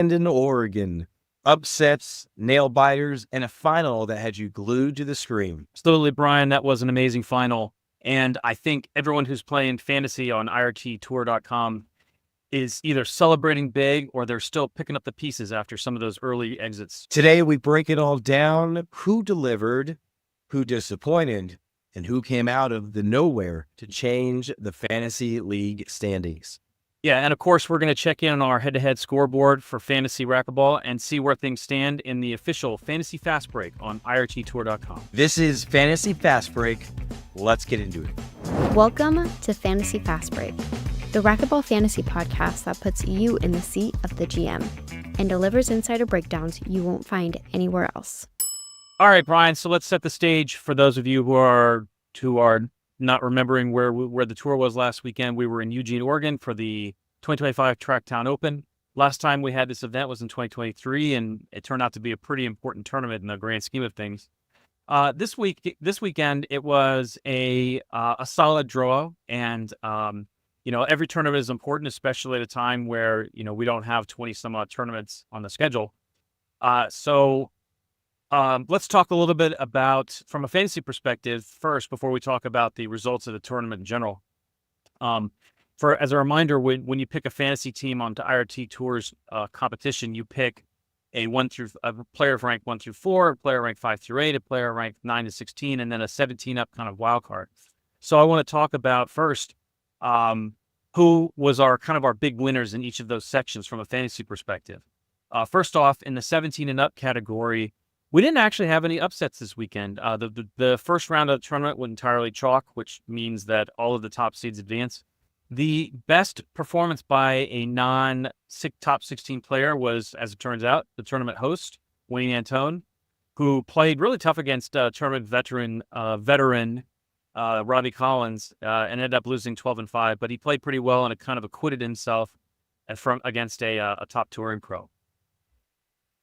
in Oregon. Upsets, nail biters, and a final that had you glued to the screen. Absolutely, Brian. That was an amazing final. And I think everyone who's playing fantasy on irttour.com is either celebrating big or they're still picking up the pieces after some of those early exits. Today, we break it all down. Who delivered, who disappointed, and who came out of the nowhere to change the fantasy league standings. Yeah, and of course, we're going to check in on our head-to-head scoreboard for Fantasy Racquetball and see where things stand in the official Fantasy Fast Break on irttour.com. This is Fantasy Fast Break. Let's get into it. Welcome to Fantasy Fast Break, the Racquetball fantasy podcast that puts you in the seat of the GM and delivers insider breakdowns you won't find anywhere else. All right, Brian, so let's set the stage for those of you who are not remembering where the tour was last weekend. We were in Eugene, Oregon for the 2025 Tracktown Open. Last time we had this event was in 2023, and it turned out to be a pretty important tournament in the grand scheme of things. This weekend, it was a solid draw, and every tournament is important, especially at a time where we don't have 20 some odd tournaments on the schedule. Let's talk a little bit about, from a fantasy perspective first, before we talk about the results of the tournament in general. As a reminder, when you pick a fantasy team onto IRT Tour's competition, you pick a player of rank 1 through 4, a player rank 5 through 8, a player rank 9 to 16, and then a 17 up kind of wild card. So I want to talk about first who was our big winners in each of those sections from a fantasy perspective. First off, in the 17 and up category, we didn't actually have any upsets this weekend. The first round of the tournament was entirely chalk, which means that all of the top seeds advance. The best performance by a non-top 16 player was, as it turns out, the tournament host, Wayne Antone, who played really tough against tournament veteran Robbie Collins and ended up losing 12-5. But he played pretty well and kind of acquitted himself against a top touring pro.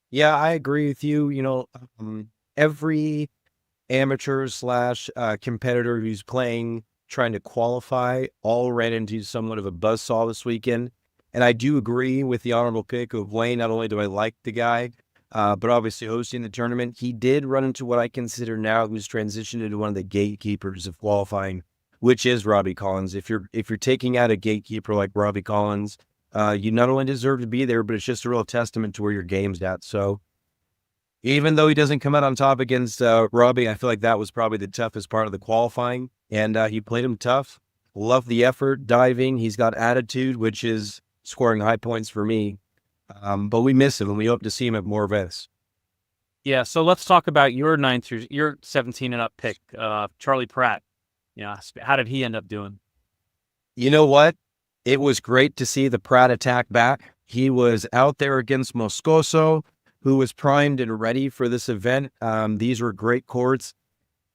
Yeah, I agree with you. Every amateur / competitor who's trying to qualify, all ran into somewhat of a buzzsaw this weekend. And I do agree with the honorable pick of Wayne. Not only do I like the guy, but obviously hosting the tournament, he did run into what I consider now who's transitioned into one of the gatekeepers of qualifying, which is Robbie Collins. If you're taking out a gatekeeper like Robbie Collins, you not only deserve to be there, but it's just a real testament to where your game's at. So even though he doesn't come out on top against Robbie, I feel like that was probably the toughest part of the qualifying. And he played him tough. Love the effort, diving. He's got attitude, which is scoring high points for me. But we miss him, and we hope to see him at more events. Yeah, so let's talk about your 17 and up pick, Charlie Pratt. Yeah, how did he end up doing? You know what? It was great to see the Pratt attack back. He was out there against Moscoso, who was primed and ready for this event. These were great courts.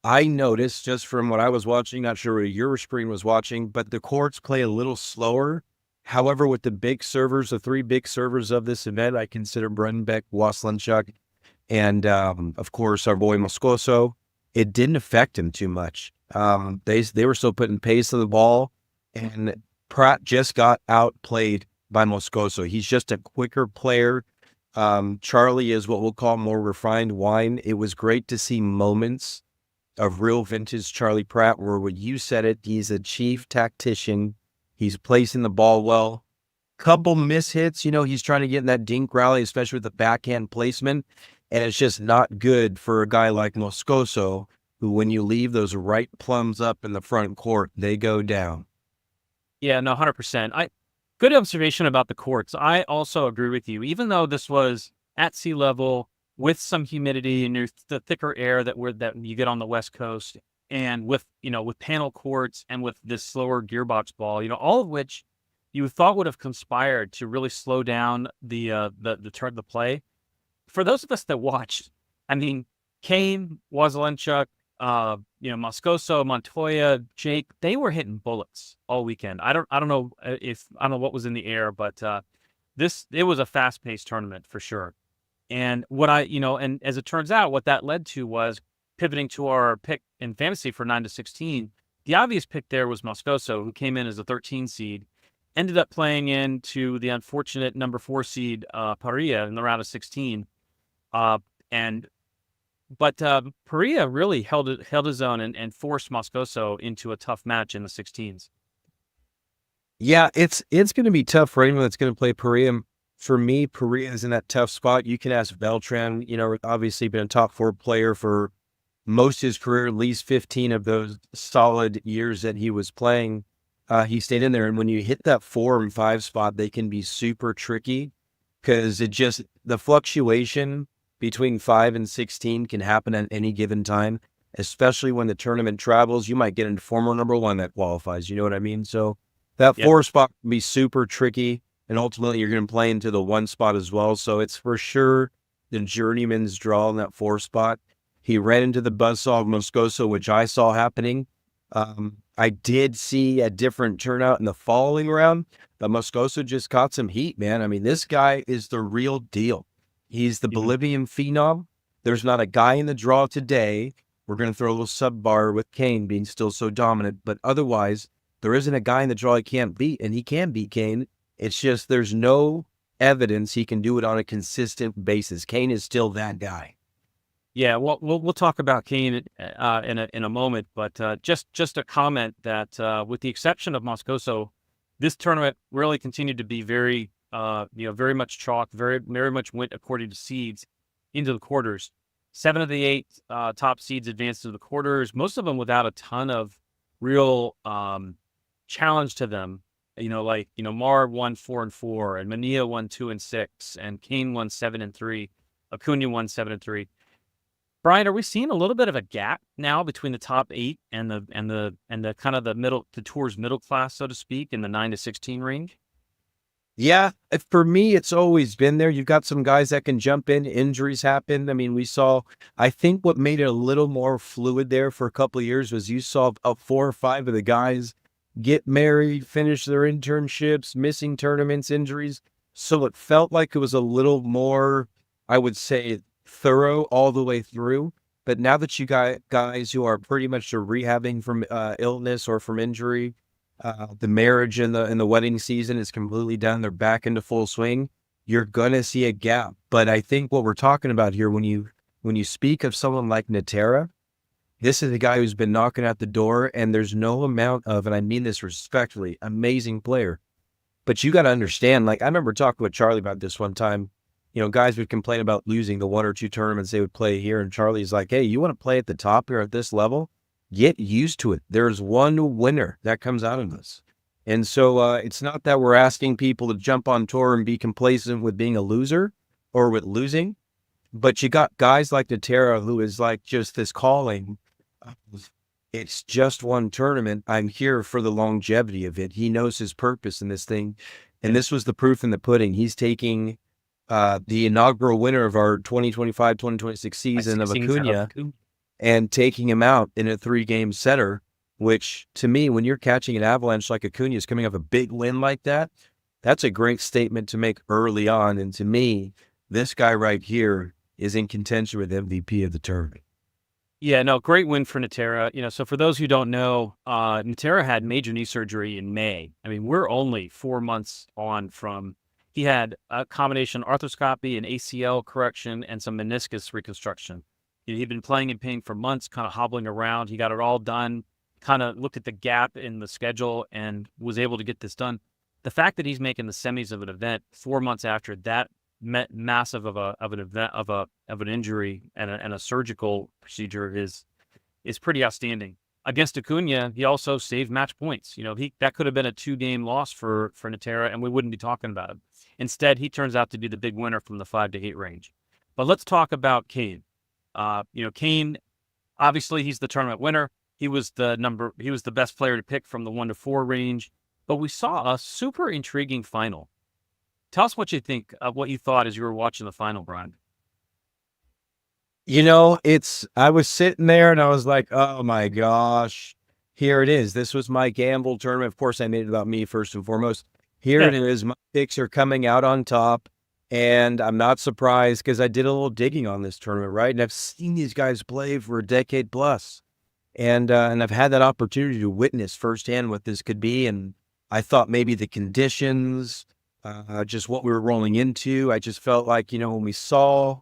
I noticed just from what I was watching, not sure what your screen was watching, but the courts play a little slower. However, with the the 3 big servers of this event, I consider Brenbeck, Waslenchuk, and of course our boy Moscoso, it didn't affect him too much. They were still putting pace on the ball, and Pratt just got outplayed by Moscoso. He's just a quicker player. Charlie is what we'll call more refined wine. It was great to see moments of real vintage Charlie Pratt, where when you said it, he's a chief tactician. He's placing the ball well. Couple mishits, he's trying to get in that dink rally, especially with the backhand placement. And it's just not good for a guy like Moscoso, who when you leave those right plums up in the front court, they go down. Yeah, no, 100%. Good observation about the courts. I also agree with you. Even though this was at sea level with some humidity and the thicker air that you get on the West Coast, and with panel courts and with this slower gearbox ball, all of which you thought would have conspired to really slow down the play. For those of us that watched, I mean, Kane, Waslenchuk, Moscoso, Montoya, Jake, they were hitting bullets all weekend. I don't know what was in the air, but it was a fast-paced tournament for sure. And and as it turns out, what that led to was pivoting to our pick in fantasy for 9 to 16. The obvious pick there was Moscoso, who came in as a 13 seed. ended up playing into the unfortunate number 4 seed Paria in the round of 16. And But Paria really held his own and forced Moscoso into a tough match in the 16s. Yeah, it's going to be tough for anyone that's going to play Perea. For me, Perea is in that tough spot. You can ask Beltran, obviously been a top 4 player for most of his career, at least 15 of those solid years that he was playing. He stayed in there. And when you hit that 4 and 5 spot, they can be super tricky because the fluctuation between 5 and 16 can happen at any given time, especially when the tournament travels. You might get a former number 1 that qualifies. You know what I mean? So that 4 spot can be super tricky. And ultimately, you're going to play into the 1 spot as well. So it's for sure the journeyman's draw in that 4 spot. He ran into the buzzsaw of Moscoso, which I saw happening. I did see a different turnout in the following round, but Moscoso just caught some heat, man. I mean, this guy is the real deal. He's the Bolivian phenom. There's not a guy in the draw today. We're going to throw a little sub bar with Kane being still so dominant, but otherwise, there isn't a guy in the draw he can't beat, and he can beat Kane. It's just there's no evidence he can do it on a consistent basis. Kane is still that guy. Yeah, well, we'll talk about Kane in a moment, but just a comment that with the exception of Moscoso, this tournament really continued to be very much chalk, very much went according to seeds into the quarters. 7 of the 8 top seeds advanced to the quarters, most of them without a ton of real challenge to them. Mar won 4 and 4, and Mania won 2 and 6, and Kane won 7 and 3, Acuna won 7 and 3. Brian, are we seeing a little bit of a gap now between the top 8 and the kind of the tour's middle class, so to speak, in the 9 to 16 range? Yeah, for me, it's always been there. You've got some guys that can jump in. Injuries happen. I mean, I think what made it a little more fluid there for a couple of years was you saw 4 or 5 of the guys get married, finish their internships, missing tournaments, injuries. So it felt like it was a little more, I would say, thorough all the way through. But now that you got guys who are pretty much rehabbing from illness or from injury, the marriage and the wedding season is completely done. They're back into full swing. You're gonna see a gap. But I think what we're talking about here, when you speak of someone like Natera, this is a guy who's been knocking at the door, and there's no amount of, and I mean this respectfully, amazing player. But you got to understand, I remember talking with Charlie about this one time. Guys would complain about losing the 1 or 2 tournaments they would play here. And Charlie's like, hey, you want to play at the top here at this level? Get used to it. There's one winner that comes out of this. And so it's not that we're asking people to jump on tour and be complacent with being a loser or with losing. But you got guys like Natera, who is like just this calling. It's just one tournament. I'm here for the longevity of it. He knows his purpose in this thing. And this was the proof in the pudding. He's taking the inaugural winner of our 2025-2026 season of Acuna and taking him out in a 3-game setter, which to me, when you're catching an avalanche like Acuna is coming off a big win like that, that's a great statement to make early on. And to me, this guy right here is in contention with MVP of the tournament. Yeah, no, great win for Natera. So for those who don't know, Natera had major knee surgery in May. I mean, we're only 4 months on from. He had a combination arthroscopy, an ACL correction, and some meniscus reconstruction. He'd been playing in pain for months, kind of hobbling around. He got it all done, kind of looked at the gap in the schedule and was able to get this done. The fact that he's making the semis of an event 4 months after that massive of an injury and a surgical procedure is pretty outstanding. Against Acuna, he also saved match points. That could have been a 2-game loss for Natera, and we wouldn't be talking about it. Instead, he turns out to be the big winner from the 5 to 8 range. But let's talk about Kane. Kane, obviously, he's the tournament winner. He was the best player to pick from the 1 to 4 range. But we saw a super intriguing final. Tell us what you think of what you thought as you were watching the final, Brian. I was sitting there and I was like, oh my gosh, here it is. This was my gamble tournament. Of course, I made it about me first and foremost. Here it is. My picks are coming out on top. And I'm not surprised because I did a little digging on this tournament, right? And I've seen these guys play for a decade plus. And I've had that opportunity to witness firsthand what this could be. And I thought maybe the conditions, just what we were rolling into. I just felt like, when we saw,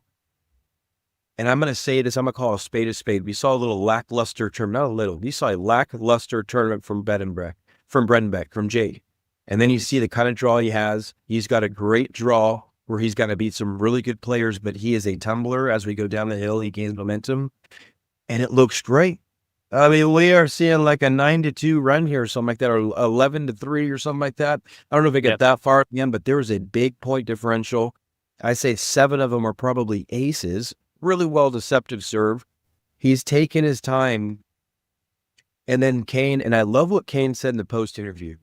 and I'm going to say this, I'm going to call a spade. We saw a little lackluster tournament, not a little, we saw a lackluster tournament from Bredenbeck, from Jake. And then you see the kind of draw he has. He's got a great draw where he's got to beat some really good players, but he is a tumbler. As we go down the hill, he gains momentum, and it looks great. I mean, we are seeing like a 9-2 run here or something like that, or 11-3 or something like that. I don't know if it got that far at the end, but there was a big point differential. I say 7 of them are probably aces. Really well deceptive serve. He's taken his time. And then Kane, and I love what Kane said in the post interview.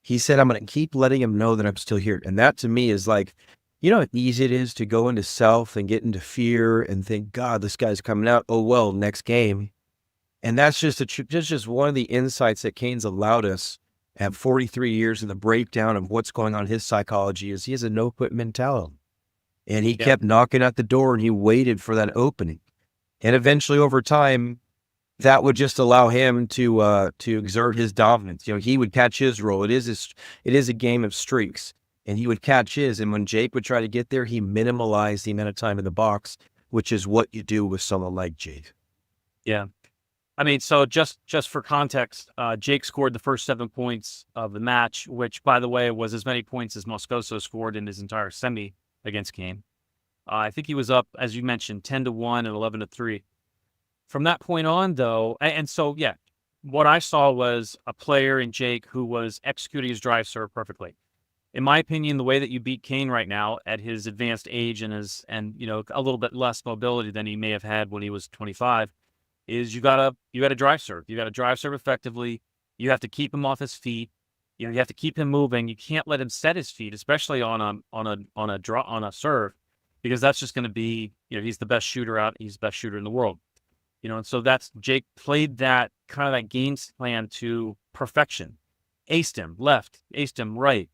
He said, I'm going to keep letting him know that I'm still here. And that to me is like, how easy it is to go into self and get into fear and think, God, this guy's coming out. Oh, well, next game. And that's just one of the insights that Kane's allowed us at 43 years in the breakdown of what's going on in his psychology is he has a no-quit mentality. And he kept knocking at the door and he waited for that opening. And eventually over time, that would just allow him to exert his dominance. He would catch his roll. It is a game of streaks, and he would catch his. And when Jake would try to get there, he minimalized the amount of time in the box, which is what you do with someone like Jake. Yeah. I mean, so just for context, Jake scored the first 7 points of the match, which, by the way, was as many points as Moscoso scored in his entire semi against Kane. I think he was up, as you mentioned, 10-1 and 11-3. From that point on, though, and so, what I saw was a player in Jake who was executing his drive serve perfectly. In my opinion, the way that you beat Kane right now at his advanced age and a little bit less mobility than he may have had when he was 25 is you got to drive serve. You got to drive serve effectively. You have to keep him off his feet. You have to keep him moving. You can't let him set his feet, especially on a serve, because that's just going to be, he's the best shooter out. He's the best shooter in the world. And so Jake played that kind of that game plan to perfection. Aced him left, aced him right,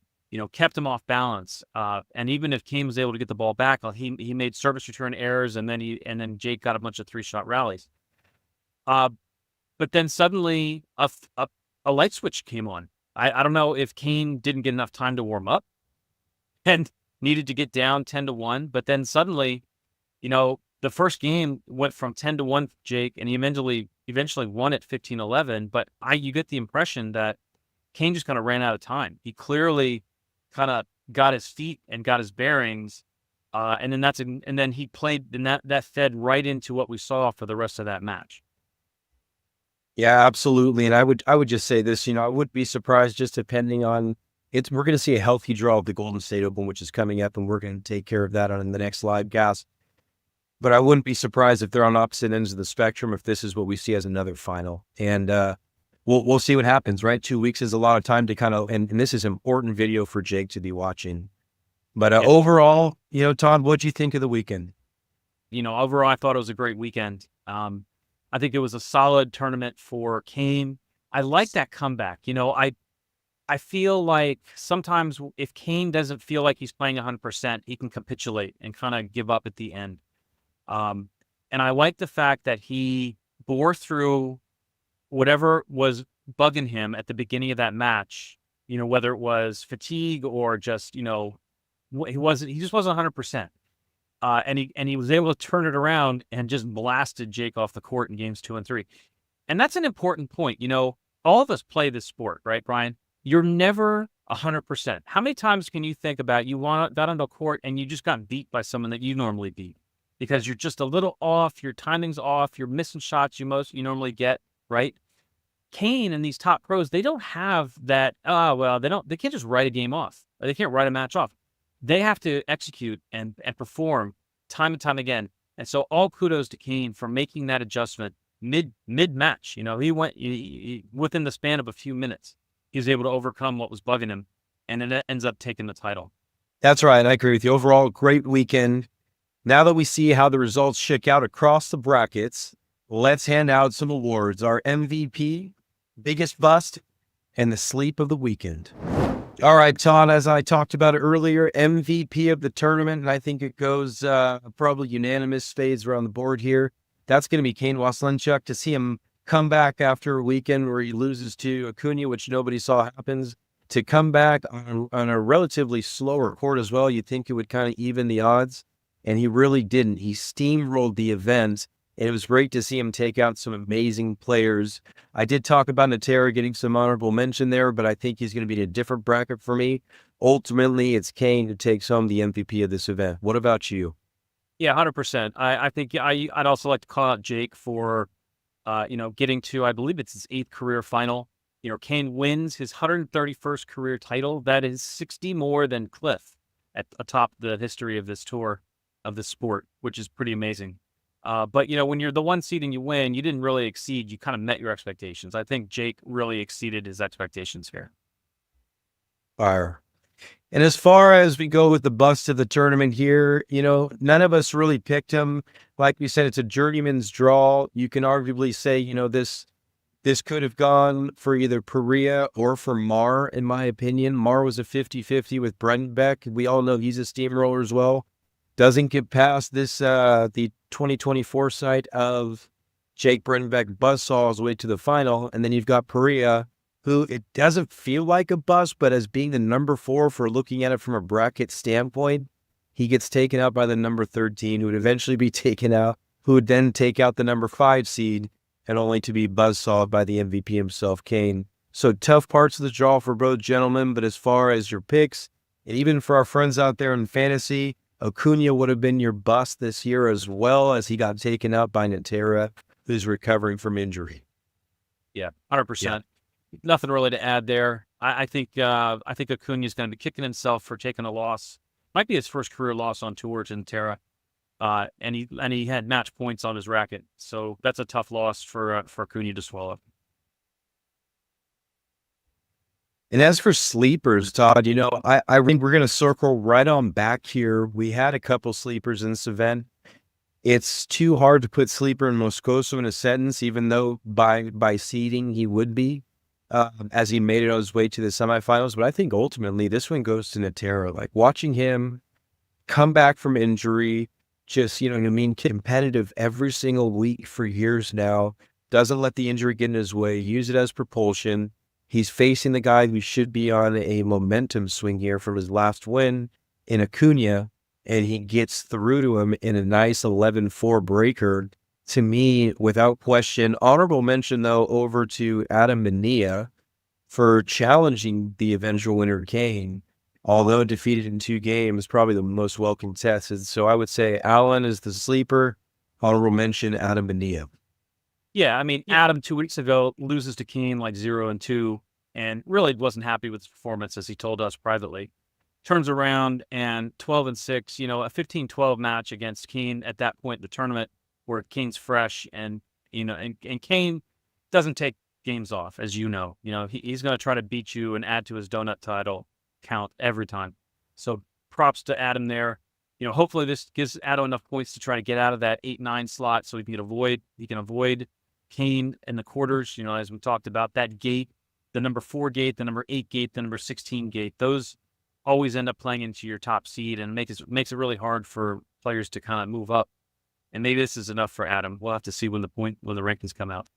kept him off balance. And even if Kane was able to get the ball back, he made service return errors, and then Jake got a bunch of 3-shot rallies. But then suddenly a light switch came on. I don't know if Kane didn't get enough time to warm up and needed to get down 10-1, but then suddenly, the first game went from 10-1 Jake, and he eventually won it 15-11. But you get the impression that Kane just kind of ran out of time. He clearly kind of got his feet and got his bearings, and then he played, and that fed right into what we saw for the rest of that match. Yeah, absolutely. And I would just say this, I wouldn't be surprised, just depending on it. We're going to see a healthy draw of the Golden State Open, which is coming up, and we're going to take care of that on the next live cast. But I wouldn't be surprised if they're on opposite ends of the spectrum, if this is what we see as another final. And we'll see what happens, right? 2 weeks is a lot of time to kind of, and this is an important video for Jake to be watching. But overall, Todd, what'd you think of the weekend? Overall, I thought it was a great weekend. I think it was a solid tournament for Kane. I like that comeback. I feel like sometimes if Kane doesn't feel like he's playing 100%, he can capitulate and kind of give up at the end. And I like the fact that he bore through whatever was bugging him at the beginning of that match, whether it was fatigue or just, he just wasn't 100%. And he was able to turn it around and just blasted Jake off the court in games 2 and 3. And that's an important point. All of us play this sport, right, Brian? You're never 100%. How many times can you think about got onto a court and you just got beat by someone that you normally beat? Because you're just a little off, your timing's off, you're missing shots you normally get, right? Kane and these top pros, they don't have that, they can't just write a game off. They can't write a match off. They have to execute and perform time and time again. And so all kudos to Kane for making that adjustment mid-match. He went within the span of a few minutes. He was able to overcome what was bugging him, and it ends up taking the title. That's right. I agree with you. Overall, great weekend. Now that we see how the results shook out across the brackets, let's hand out some awards. Our MVP, biggest bust, and the sleep of the weekend. All right, Todd, as I talked about earlier, MVP of the tournament, and I think it goes probably unanimous fades around the board here. That's going to be Kane Waslenchuk. To see him come back after a weekend where he loses to Acuna, which nobody saw happens, to come back on a relatively slower court as well. You'd think it would kind of even the odds, and he really didn't. He steamrolled the event, and it was great to see him take out some amazing players. I did talk about Natera getting some honorable mention there, but I think he's going to be in a different bracket for me. Ultimately, it's Kane who takes home the MVP of this event. What about you? Yeah, 100%. I think I'd also like to call out Jake for, getting to, I believe it's his 8th career final. Kane wins his 131st career title. That is 60 more than Cliff at atop the history of this tour, of this sport, which is pretty amazing. But when you're the 1 seed and you win, you didn't really exceed. You kind of met your expectations. I think Jake really exceeded his expectations here. Fire. And as far as we go with the bust of the tournament here, none of us really picked him. Like we said, it's a journeyman's draw. You can arguably say, this could have gone for either Perea or for Mar, in my opinion. Mar was a 50-50 with Brendenbeck. We all know he's a steamroller as well. Doesn't get past this, the 2024 site of Jake Brendenbeck buzzsaw his way to the final. And then you've got Perea, who it doesn't feel like a bust, but as being the number 4 for looking at it from a bracket standpoint, he gets taken out by the number 13, who would eventually be taken out, who would then take out the number 5 seed, and only to be buzzsawed by the MVP himself, Kane. So tough parts of the draw for both gentlemen, but as far as your picks, and even for our friends out there in fantasy, Acuna would have been your bust this year as well, as he got taken out by Natera, who's recovering from injury. Yeah, 100%. Yeah. Nothing really to add there. I think Acuna is going to be kicking himself for taking a loss. Might be his first career loss on tour to Natera. And he had match points on his racket. So that's a tough loss for Acuna to swallow. And as for sleepers, Todd, I think we're going to circle right on back here. We had a couple sleepers in this event. It's too hard to put sleeper in Moscoso in a sentence, even though by seeding he would be, as he made it on his way to the semifinals. But I think ultimately this one goes to Natera. Like watching him come back from injury, just, competitive every single week for years now, doesn't let the injury get in his way, use it as propulsion. He's facing the guy who should be on a momentum swing here from his last win in Acuna, and he gets through to him in a nice 11-4 breaker. To me, without question, honorable mention, though, over to Adam Mania for challenging the eventual winner, Kane. Although defeated in 2 games, probably the most well contested. So I would say Allen is the sleeper. Honorable mention, Adam Mania. Yeah, I mean, Adam 2 weeks ago loses to Kane like 0-2, and really wasn't happy with his performance, as he told us privately. Turns around and 12-6, a 15-12 match against Kane at that point in the tournament, where Kane's fresh, and Kane doesn't take games off, as you know. He's going to try to beat you and add to his donut title count every time. So props to Adam there. Hopefully this gives Adam enough points to try to get out of that 8-9 slot, so he can avoid Kane in the quarters. As we talked about, that gate, the number 4 gate, the number 8 gate, the number 16 gate, those always end up playing into your top seed and makes it really hard for players to kind of move up. And maybe this is enough for Adam. We'll have to see when the rankings come out.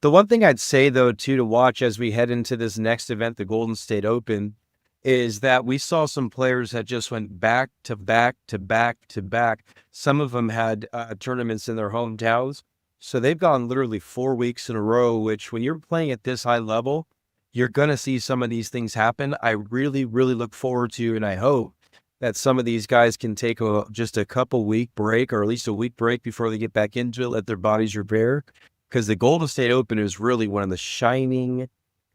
The one thing I'd say, though, too, to watch as we head into this next event, the Golden State Open, is that we saw some players that just went back to back to back to back. Some of them had tournaments in their hometowns. So they've gone literally 4 weeks in a row, which when you're playing at this high level, you're going to see some of these things happen. I really, really look forward to, and I hope that some of these guys can take just a couple week break, or at least a week break before they get back into it, let their bodies repair. Because the Golden State Open is really one of the shining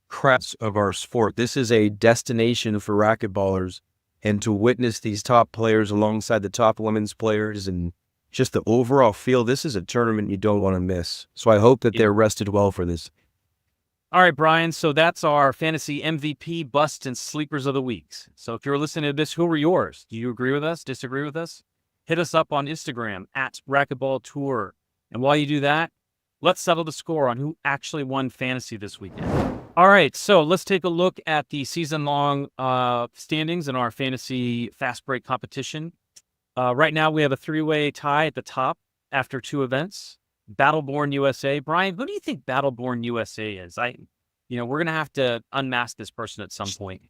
crafts of our sport. This is a destination for racquetballers, and to witness these top players alongside the top women's players and just the overall feel, this is a tournament you don't want to miss. So I hope that they're rested well for this. All right, Brian. So that's our fantasy MVP busts and sleepers of the weeks. So if you're listening to this, who were yours? Do you agree with us? Disagree with us? Hit us up on Instagram at Racquetball Tour. And while you do that, let's settle the score on who actually won fantasy this weekend. All right, so let's take a look at the season-long standings in our fantasy fast break competition. Right now, we have a 3-way tie at the top after 2 events. Battleborn USA. Brian, who do you think Battleborn USA is? we're going to have to unmask this person at some point.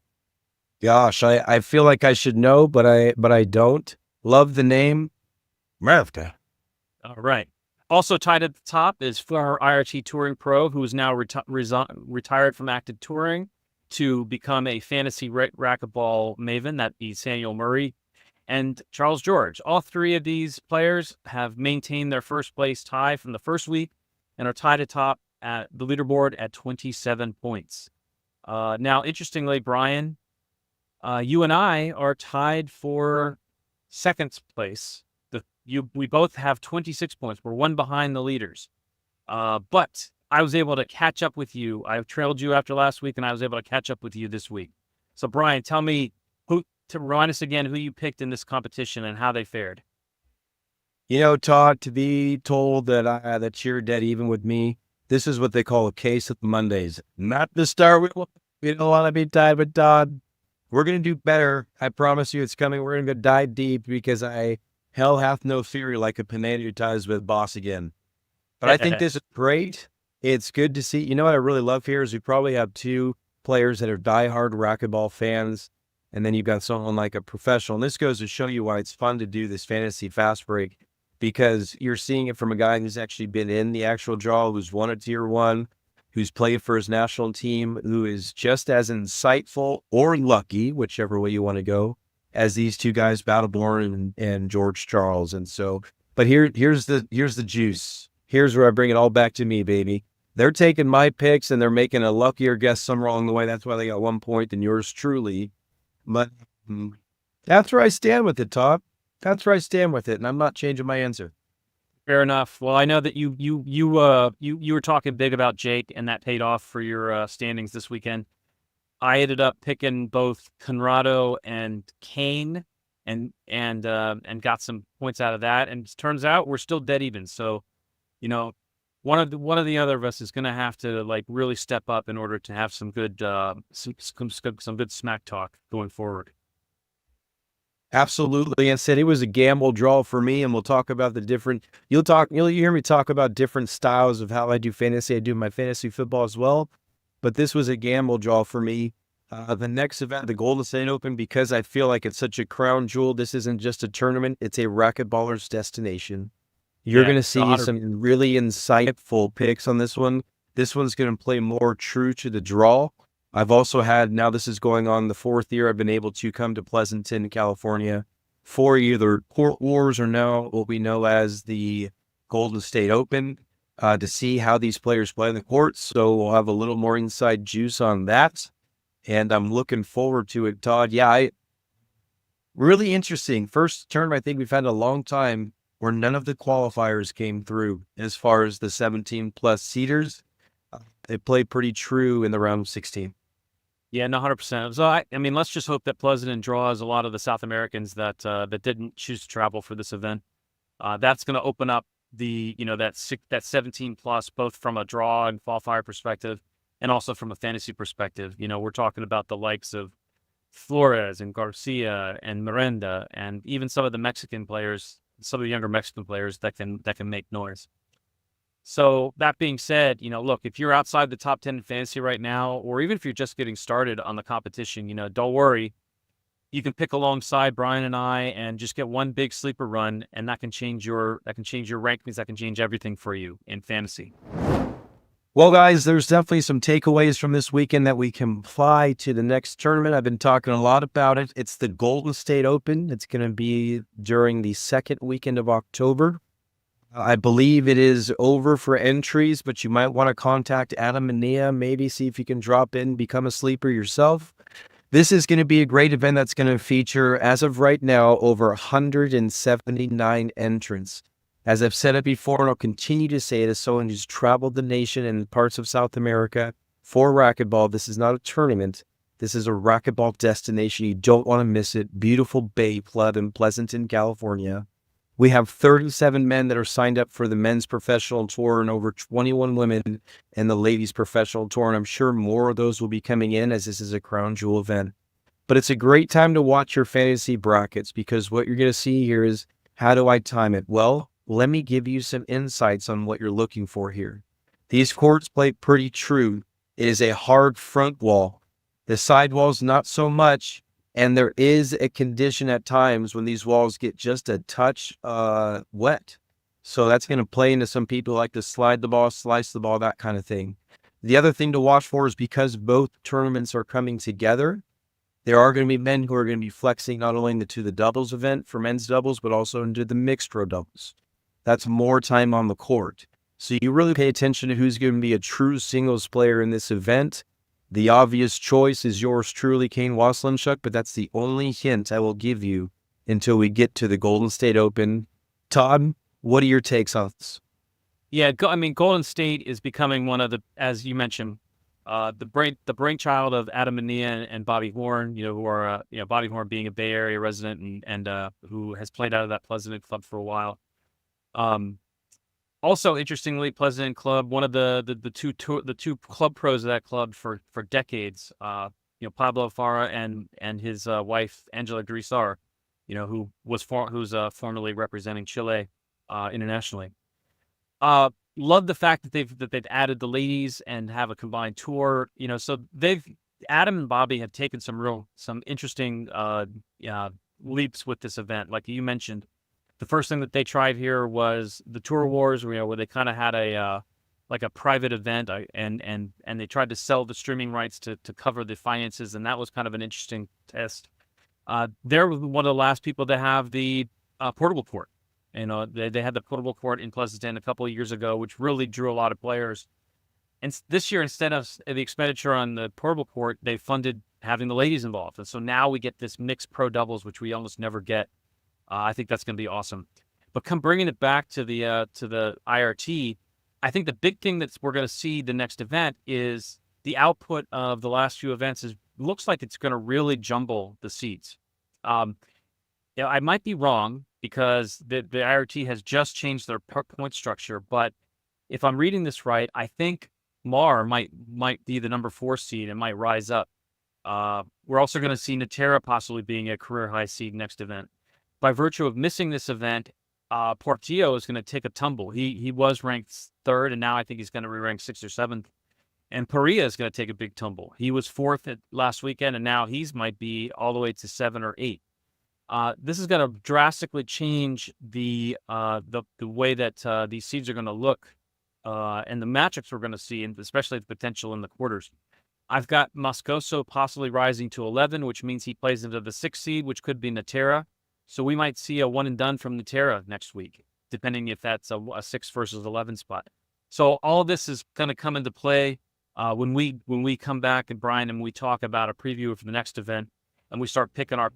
Gosh, I feel like I should know, but I don't. Love the name. Mavka. All right. Also tied at the top is our IRT Touring Pro, who is now retired from active touring to become a fantasy racquetball maven. That'd be Samuel Murray and Charles George. All three of these players have maintained their first place tie from the first week and are tied atop at the leaderboard at 27 points. Now, interestingly, Brian, you and I are tied for second place. We both have 26 points. We're one behind the leaders. But I was able to catch up with you. I trailed you after last week, and I was able to catch up with you this week. So, Brian, tell me to remind us again who you picked in this competition and how they fared. Todd, to be told that you're dead even with me, this is what they call a case of the Mondays. Not the start. We don't want to be tied with Todd. We're going to do better. I promise you it's coming. We're going to dive deep because hell hath no fury like a Pineda ties with boss again. But I think this is great. It's good to see. You know what I really love here is we probably have two players that are diehard racquetball fans, and then you've got someone like a professional. And this goes to show you why it's fun to do this fantasy fast break, because you're seeing it from a guy who's actually been in the actual draw, who's won a tier 1, who's played for his national team, who is just as insightful or lucky, whichever way you want to go, as these two guys, Battleborn and George Charles. And so, but here's the juice. Here's where I bring it all back to me, baby. They're taking my picks and they're making a luckier guess somewhere along the way. That's why they got 1 point than yours truly. But that's where I stand with it, Todd. That's where I stand with it, and I'm not changing my answer. Fair enough. Well, I know that you were talking big about Jake, and that paid off for your standings this weekend. I ended up picking both Conrado and Kane, and got some points out of that. And it turns out we're still dead even. So, one of the other of us is going to have to really step up in order to have some good some good smack talk going forward. Absolutely. And said it was a gamble draw for me, and we'll talk about the different, you'll hear me talk about different styles of how I do fantasy. I do my fantasy football as well, but this was a gamble draw for me. The next event, the Golden State Open, because I feel like it's such a crown jewel. This isn't just a tournament. It's a racquetballer's destination. You're going to see some really insightful picks on this one. This one's going to play more true to the draw. I've also had, now this is going on the 4th year, I've been able to come to Pleasanton, California for either Court Wars or now what we know as the Golden State Open to see how these players play in the courts. So we'll have a little more inside juice on that. And I'm looking forward to it, Todd. Yeah, really interesting. First tournament I think we've had in a long time where none of the qualifiers came through as far as the 17 plus seeders. They played pretty true in the round of 16. Yeah, no, 100%. So I mean, let's just hope that Pleasanton draws a lot of the South Americans that didn't choose to travel for this event. That's going to open up the that 17 plus, both from a draw and qualifier perspective, and also from a fantasy perspective. We're talking about the likes of Flores and Garcia and Miranda, and even some of the Mexican players, some of the younger Mexican players that can make noise. So that being said, look, if you're outside the top 10 in fantasy right now, or even if you're just getting started on the competition, don't worry. You can pick alongside Brian and I and just get one big sleeper run, and that can change your rankings. That can change everything for you in fantasy. Well, guys, there's definitely some takeaways from this weekend that we can apply to the next tournament. I've been talking a lot about it. It's the Golden State Open. It's going to be during the 2nd weekend of October. I believe it is over for entries, but you might want to contact Adam and Nia, maybe see if you can drop in, become a sleeper yourself. This is going to be a great event that's going to feature, as of right now, over 179 entrants. As I've said it before, and I'll continue to say it as someone who's traveled the nation and parts of South America for racquetball, this is not a tournament. This is a racquetball destination. You don't want to miss it. Beautiful Bay Club in Pleasanton, California. We have 37 men that are signed up for the men's professional tour and over 21 women in the ladies' professional tour. And I'm sure more of those will be coming in as this is a crown jewel event. But it's a great time to watch your fantasy brackets, because what you're going to see here is, how do I time it? Well, let me give you some insights on what you're looking for here. These courts play pretty true. It is a hard front wall. The side walls, not so much. And there is a condition at times when these walls get just a touch wet. So that's going to play into some people who like to slide the ball, slice the ball, that kind of thing. The other thing to watch for is because both tournaments are coming together, there are going to be men who are going to be flexing not only into the doubles event for men's doubles, but also into the mixed row doubles. That's more time on the court. So you really pay attention to who's going to be a true singles player in this event. The obvious choice is yours truly, Kane Waslinchuk, but that's the only hint I will give you until we get to the Golden State Open. Todd, what are your takes on this? Yeah, I mean, Golden State is becoming one of the, as you mentioned, the brainchild of Adam Mania and Bobby Horn. Who are Bobby Horn being a Bay Area resident and who has played out of that Pleasanton club for a while. Also, interestingly, Pleasanton Club, one of the two club pros of that club for decades. Pablo Farah and his wife Angela Grisar, who's formerly representing Chile internationally. Love the fact that they've added the ladies and have a combined tour. So Adam and Bobby have taken some interesting leaps with this event, like you mentioned. The first thing that they tried here was the Tour Wars, where they kind of had a private event, and they tried to sell the streaming rights to cover the finances, and that was kind of an interesting test. They're one of the last people to have the portable court. They had the portable court in Pleasanton a couple of years ago, which really drew a lot of players. And this year, instead of the expenditure on the portable court, they funded having the ladies involved, and so now we get this mixed pro doubles, which we almost never get. I think that's going to be awesome. But bringing it back to the IRT, I think the big thing that we're going to see the next event is the output of the last few events looks like it's going to really jumble the seats. I might be wrong because the IRT has just changed their point structure, but if I'm reading this right, I think Mar might be the number 4 seed and might rise up. We're also going to see Natera possibly being a career high seed next event. By virtue of missing this event, Portillo is going to take a tumble. He was ranked 3rd, and now I think he's going to be ranked 6th or 7th. And Perea is going to take a big tumble. He was 4th last weekend, and now he's might be all the way to 7 or 8. This is going to drastically change the way that these seeds are going to look, and the matchups we're going to see, and especially the potential in the quarters. I've got Moscoso possibly rising to 11, which means he plays into the 6th seed, which could be Natera. So we might see a one and done from Natera next week, depending if that's a 6 versus 11 spot. So all of this is going to come into play when we come back, and Brian, and we talk about a preview for the next event, and we start picking our